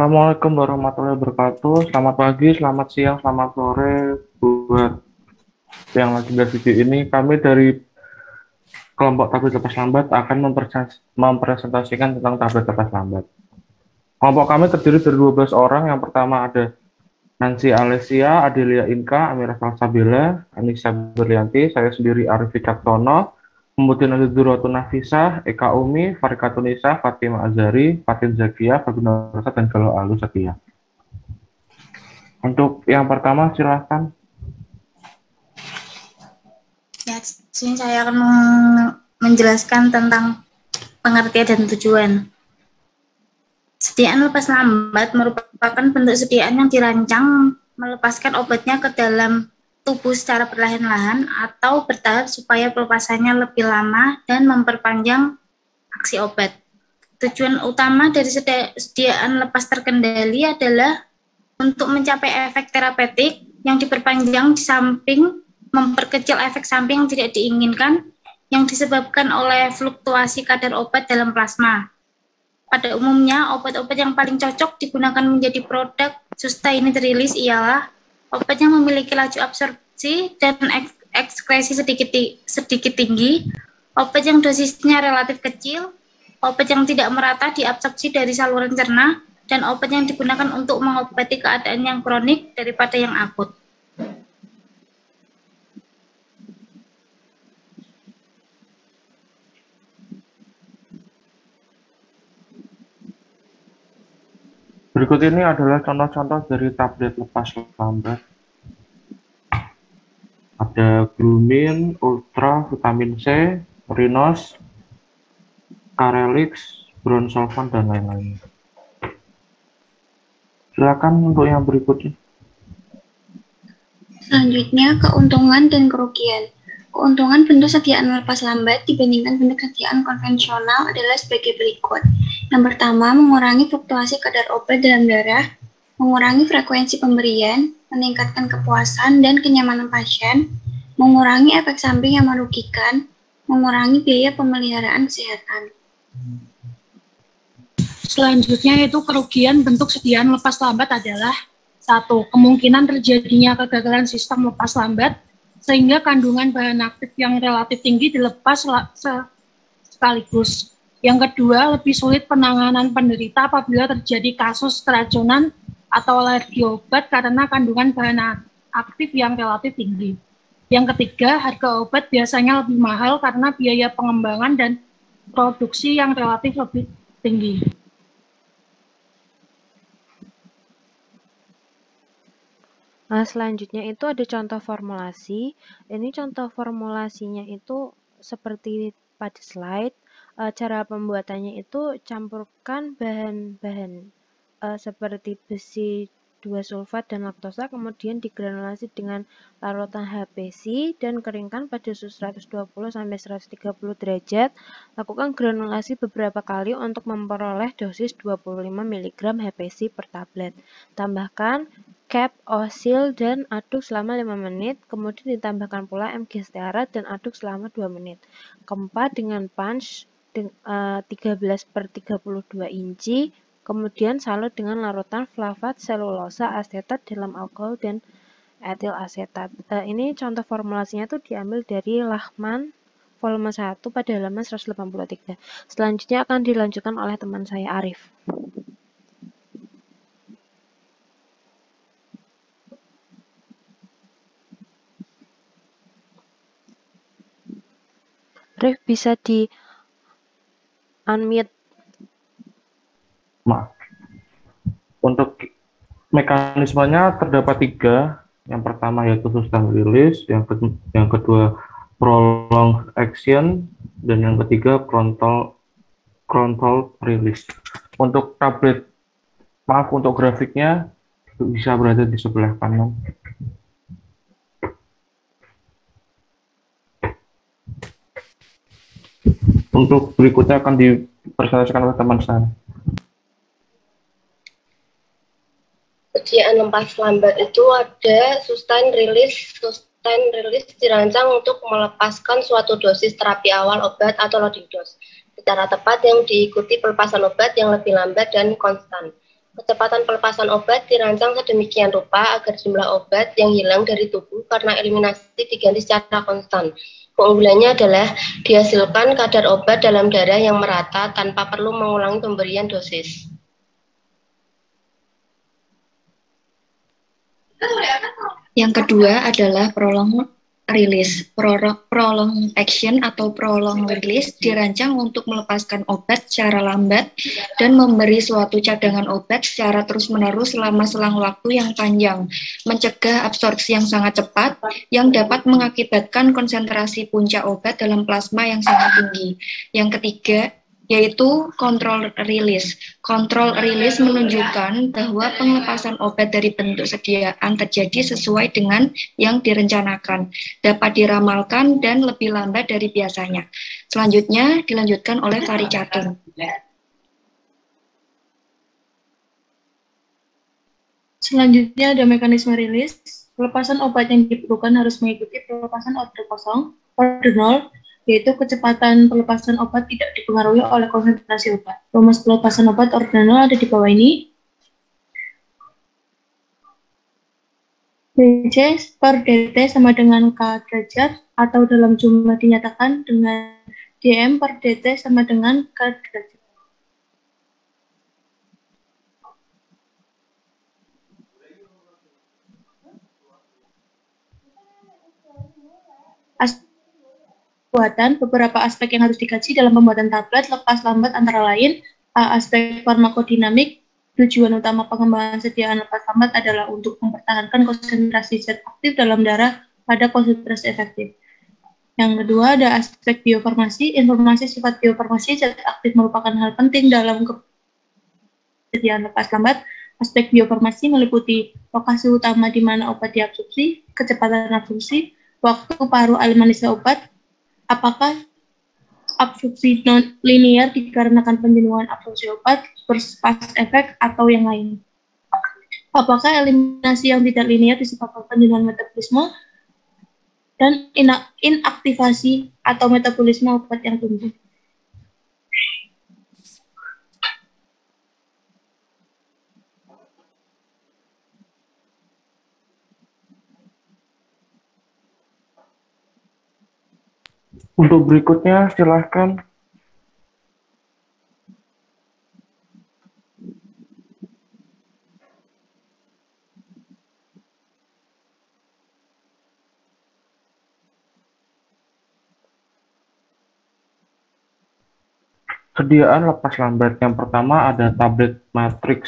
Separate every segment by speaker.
Speaker 1: Assalamualaikum warahmatullahi wabarakatuh. Selamat pagi, selamat siang, selamat sore buat yang lagi lihat video ini. Kami dari kelompok tablet lepas lambat akan mempresentasikan tentang tablet lepas lambat. Kelompok kami terdiri dari 12 orang. Yang pertama ada Nancy Alesia, Adelia Inka, Amira Salsabila, Anissa Berlianti, saya sendiri Arif Wicaksono, kemudian ada Durotun Nafisah, Eka Umi, Farika Tunisa, Fatima Azari, Fatin Zakia, Faguna Rosa, dan Galuh Alu Zakia. Untuk yang pertama silahkan.
Speaker 2: Ya, sini saya akan menjelaskan tentang pengertian dan tujuan. Sediaan lepas lambat merupakan bentuk sediaan yang dirancang melepaskan obatnya ke dalam tubuh secara perlahan-lahan atau bertahap supaya pelepasannya lebih lama dan memperpanjang aksi obat. Tujuan utama dari sediaan lepas terkendali adalah untuk mencapai efek terapeutik yang diperpanjang di samping memperkecil efek samping yang tidak diinginkan yang disebabkan oleh fluktuasi kadar obat dalam plasma. Pada umumnya, obat-obat yang paling cocok digunakan menjadi produk sustained release ialah obat yang memiliki laju absorpsi dan ekskresi sedikit tinggi, obat yang dosisnya relatif kecil, obat yang tidak merata diabsorpsi dari saluran cerna, dan obat yang digunakan untuk mengobati keadaan yang kronik daripada yang akut.
Speaker 1: Berikut ini adalah contoh-contoh dari tablet lepas lambat. Ada Glumin, Ultra, Vitamin C, Rinos, Carelix, Bronsolvan, dan lain-lain. Silakan untuk yang berikutnya.
Speaker 3: Selanjutnya, keuntungan dan kerugian. Keuntungan bentuk sediaan lepas lambat dibandingkan bentuk sediaan konvensional adalah sebagai berikut. Yang pertama, mengurangi fluktuasi kadar obat dalam darah, mengurangi frekuensi pemberian, meningkatkan kepuasan dan kenyamanan pasien, mengurangi efek samping yang merugikan, mengurangi biaya pemeliharaan kesehatan.
Speaker 4: Selanjutnya yaitu kerugian bentuk sediaan lepas lambat adalah 1. Kemungkinan terjadinya kegagalan sistem lepas lambat sehingga kandungan bahan aktif yang relatif tinggi dilepas sekaligus. Yang kedua, lebih sulit penanganan penderita apabila terjadi kasus keracunan atau alergi obat karena kandungan bahan aktif yang relatif tinggi. Yang ketiga, harga obat biasanya lebih mahal karena biaya pengembangan dan produksi yang relatif lebih tinggi.
Speaker 5: Nah, selanjutnya itu ada contoh formulasi. Ini contoh formulasinya itu seperti pada slide. Cara pembuatannya itu campurkan bahan-bahan seperti besi 2 sulfat dan laktosa, kemudian digranulasi dengan larutan HPC dan keringkan pada suhu 120-130 derajat. Lakukan granulasi beberapa kali untuk memperoleh dosis 25 mg HPC per tablet. Tambahkan cap, osil, dan aduk selama 5 menit, kemudian ditambahkan pula Mg stearat dan aduk selama 2 menit. Keempat, dengan punch 13/32 inci, kemudian salut dengan larutan flavat selulosa asetat dalam alkohol dan etil asetat. Ini contoh formulasinya tuh diambil dari Lachman volume 1 pada halaman 183. Selanjutnya akan dilanjutkan oleh teman saya Arif. Arif bisa di unmute.
Speaker 1: Maaf. Untuk mekanismenya terdapat 3. Yang pertama yaitu sustained release, yang kedua prolonged action, dan yang ketiga controlled release. Untuk tablet, maaf, untuk grafiknya bisa berada di sebelah kanan. Untuk berikutnya akan dipresentasikan oleh teman saya.
Speaker 6: Sediaan lepas lambat itu ada sustained release. Sustained release dirancang untuk melepaskan suatu dosis terapi awal obat atau loading dose secara tepat yang diikuti pelepasan obat yang lebih lambat dan konstan. Kecepatan pelepasan obat dirancang sedemikian rupa agar jumlah obat yang hilang dari tubuh karena eliminasi diganti secara konstan. Keunggulannya adalah dihasilkan kadar obat dalam darah yang merata tanpa perlu mengulangi pemberian dosis.
Speaker 3: Yang kedua adalah prolonged release. Prolonged action atau prolonged release dirancang untuk melepaskan obat secara lambat dan memberi suatu cadangan obat secara terus-menerus selama selang waktu yang panjang, mencegah absorpsi yang sangat cepat yang dapat mengakibatkan konsentrasi puncak obat dalam plasma yang sangat tinggi. Yang ketiga yaitu control release. Control release menunjukkan bahwa pelepasan obat dari bentuk sediaan terjadi sesuai dengan yang direncanakan, dapat diramalkan dan lebih lambat dari biasanya. Selanjutnya dilanjutkan oleh Fari Catur.
Speaker 4: Selanjutnya ada mekanisme rilis. Pelepasan obat yang diperlukan harus mengikuti pelepasan order kosong, order nol, yaitu kecepatan pelepasan obat tidak dipengaruhi oleh konsentrasi obat. Rumus pelepasan obat ordinal ada di bawah ini. dc per dt sama dengan K derajat, atau dalam jumlah dinyatakan dengan dm per dt sama dengan K derajat. Beberapa aspek yang harus dikaji dalam pembuatan tablet lepas lambat antara lain aspek farmakodinamik. Tujuan utama pengembangan sediaan lepas lambat adalah untuk mempertahankan konsentrasi zat aktif dalam darah pada konsentrasi efektif. Yang kedua ada aspek biofarmasi. Informasi sifat biofarmasi zat aktif merupakan hal penting dalam sediaan lepas lambat. Aspek biofarmasi meliputi lokasi utama di mana obat diabsorpsi, kecepatan absorpsi, waktu paruh alimanisa obat, apakah absorpsi non-linear dikarenakan penjenuhan absorpsi obat, berspas efek, atau yang lain. Apakah eliminasi yang tidak linear disebabkan penjenuhan metabolisme dan inaktivasi atau metabolisme obat yang tumbuh.
Speaker 1: Untuk berikutnya, silahkan. Sediaan lepas lambat. Yang pertama ada tablet matrix.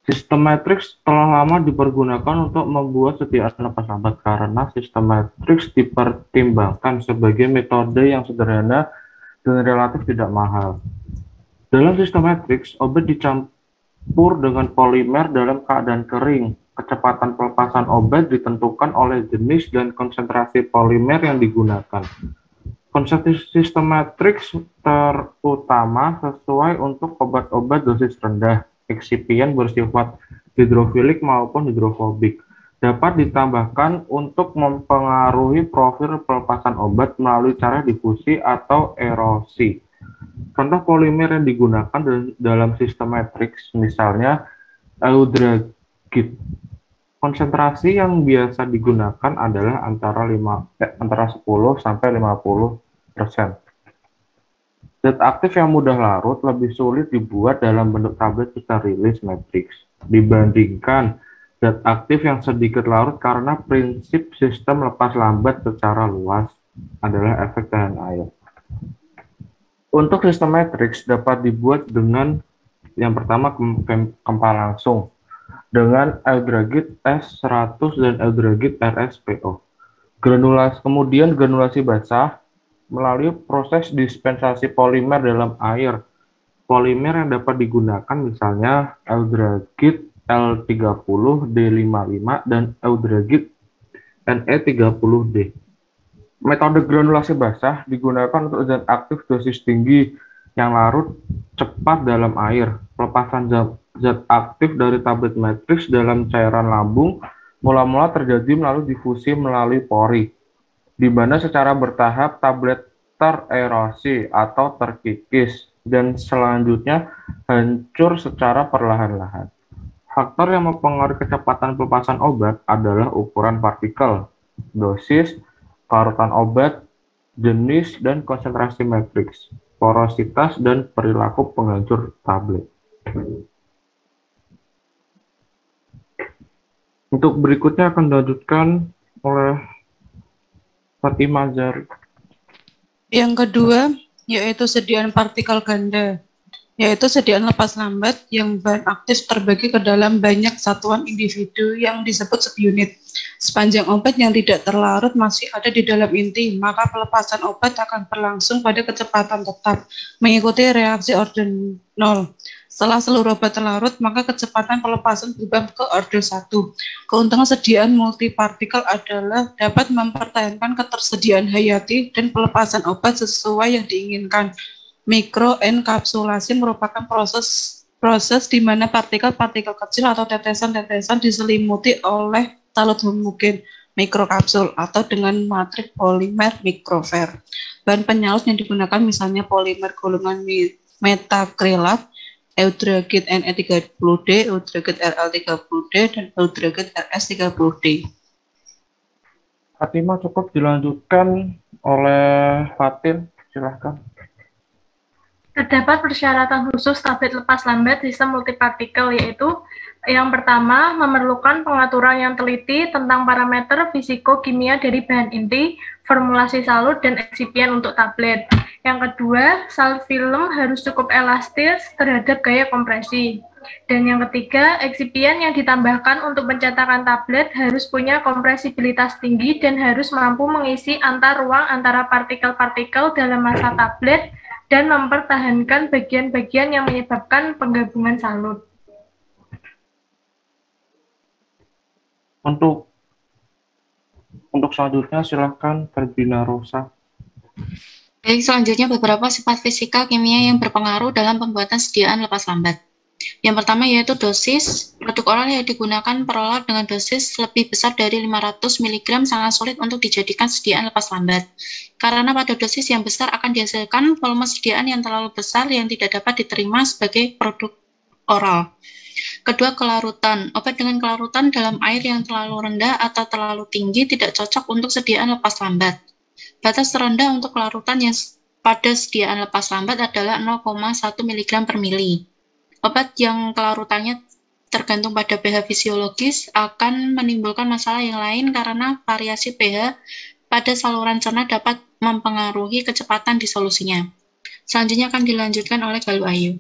Speaker 1: Sistem matrix telah lama dipergunakan untuk membuat sediaan lepas lambat karena sistem matrix dipertimbangkan sebagai metode yang sederhana dan relatif tidak mahal. Dalam sistem matrix, obat dicampur dengan polimer dalam keadaan kering. Kecepatan pelepasan obat ditentukan oleh jenis dan konsentrasi polimer yang digunakan. Konsep sistem matrix terutama sesuai untuk obat-obat dosis rendah. Eksipien bersifat hidrofilik maupun hidrofobik. Dapat ditambahkan untuk mempengaruhi profil pelepasan obat melalui cara difusi atau erosi. Contoh polimer yang digunakan dalam sistem matrix misalnya eudragit. Konsentrasi yang biasa digunakan adalah antara 10 sampai 50%. Zat aktif yang mudah larut lebih sulit dibuat dalam bentuk tablet kita rilis matrix dibandingkan zat aktif yang sedikit larut karena prinsip sistem lepas lambat secara luas adalah efek tahan air. Untuk sistem matrix dapat dibuat dengan yang pertama kempal langsung dengan eudragit S100 dan eudragit RSPO. Kemudian granulasi basah melalui proses dispensasi polimer dalam air. Polimer yang dapat digunakan misalnya eudragit L30D55 dan eudragit Ne30D. Metode granulasi basah digunakan untuk zat aktif dosis tinggi yang larut cepat dalam air. Pelepasan zat aktif dari tablet matrix dalam cairan lambung mula-mula terjadi melalui difusi melalui pori, di mana secara bertahap tablet tererosi atau terkikis dan selanjutnya hancur secara perlahan-lahan. Faktor yang mempengaruhi kecepatan pelepasan obat adalah ukuran partikel, dosis, larutan obat, jenis dan konsentrasi matriks, porositas, dan perilaku penghancur tablet. Untuk berikutnya akan dilanjutkan oleh Fatimah Zari.
Speaker 7: Yang kedua, yaitu sediaan partikel ganda, yaitu sediaan lepas lambat yang bahan aktif terbagi ke dalam banyak satuan individu yang disebut subunit. Sepanjang obat yang tidak terlarut masih ada di dalam inti, maka pelepasan obat akan berlangsung pada kecepatan tetap, mengikuti reaksi order 0. Setelah seluruh obat terlarut, maka kecepatan pelepasan berubah ke order 1. Keuntungan sediaan multipartikel adalah dapat mempertahankan ketersediaan hayati dan pelepasan obat sesuai yang diinginkan. Mikroenkapsulasi merupakan proses di mana partikel-partikel kecil atau tetesan-tetesan diselimuti oleh talut homogen mikrokapsul atau dengan matriks polimer mikrofer. Bahan penyalut yang digunakan misalnya polimer golongan metakrilat, eudragit Ne30D, eudragit Rl30D, dan eudragit Rs30D.
Speaker 1: Fatimah cukup dilanjutkan oleh Fatin, silahkan.
Speaker 8: Terdapat persyaratan khusus tablet lepas lambat sistem multipartikel, yaitu yang pertama, memerlukan pengaturan yang teliti tentang parameter fisiko-kimia dari bahan inti, formulasi salut, dan eksipien untuk tablet. Yang kedua, sal film harus cukup elastis terhadap gaya kompresi. Dan yang ketiga, eksipien yang ditambahkan untuk pencetakan tablet harus punya kompresibilitas tinggi dan harus mampu mengisi antar ruang antara partikel-partikel dalam massa tablet dan mempertahankan bagian-bagian yang menyebabkan penggabungan salut.
Speaker 1: Untuk selanjutnya silakan Ferbina Rosa.
Speaker 9: Baik, selanjutnya beberapa sifat fisika kimia yang berpengaruh dalam pembuatan sediaan lepas lambat. Yang pertama yaitu dosis. Produk oral yang digunakan perolah dengan dosis lebih besar dari 500 mg sangat sulit untuk dijadikan sediaan lepas lambat. Karena pada dosis yang besar akan dihasilkan volume sediaan yang terlalu besar yang tidak dapat diterima sebagai produk oral. Kedua, kelarutan. Obat dengan kelarutan dalam air yang terlalu rendah atau terlalu tinggi tidak cocok untuk sediaan lepas lambat. Batas terendah untuk kelarutan yang pada sediaan lepas lambat adalah 0,1 mg per mili. Obat yang kelarutannya tergantung pada pH fisiologis akan menimbulkan masalah yang lain karena variasi pH pada saluran cerna dapat mempengaruhi kecepatan disolusinya. Selanjutnya akan dilanjutkan oleh Galuh Ayu.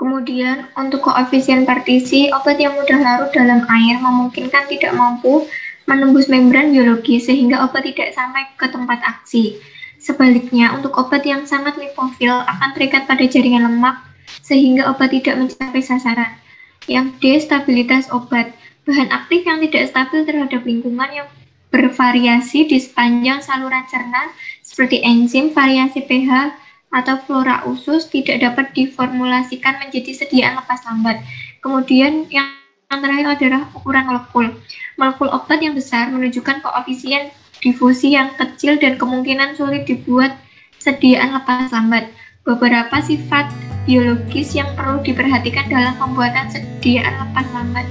Speaker 3: Kemudian, untuk koefisien partisi, obat yang mudah larut dalam air memungkinkan tidak mampu menembus membran biologis sehingga obat tidak sampai ke tempat aksi. Sebaliknya, untuk obat yang sangat lipofil akan terikat pada jaringan lemak sehingga obat tidak mencapai sasaran. Yang D, stabilitas obat. Bahan aktif yang tidak stabil terhadap lingkungan yang bervariasi di sepanjang saluran cerna seperti enzim, variasi pH, atau flora usus tidak dapat diformulasikan menjadi sediaan lepas lambat. Kemudian yang terakhir adalah ukuran molekul. Molekul obat yang besar menunjukkan koefisien difusi yang kecil dan kemungkinan sulit dibuat sediaan lepas lambat. Beberapa sifat biologis yang perlu diperhatikan dalam pembuatan sediaan lepas lambat.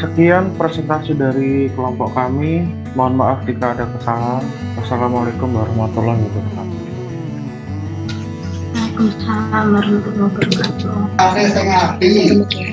Speaker 1: Sekian presentasi dari kelompok kami. Mohon maaf jika ada kesalahan. Wassalamualaikum warahmatullahi wabarakatuh.
Speaker 2: Waalaikumsalam warahmatullahi wabarakatuh.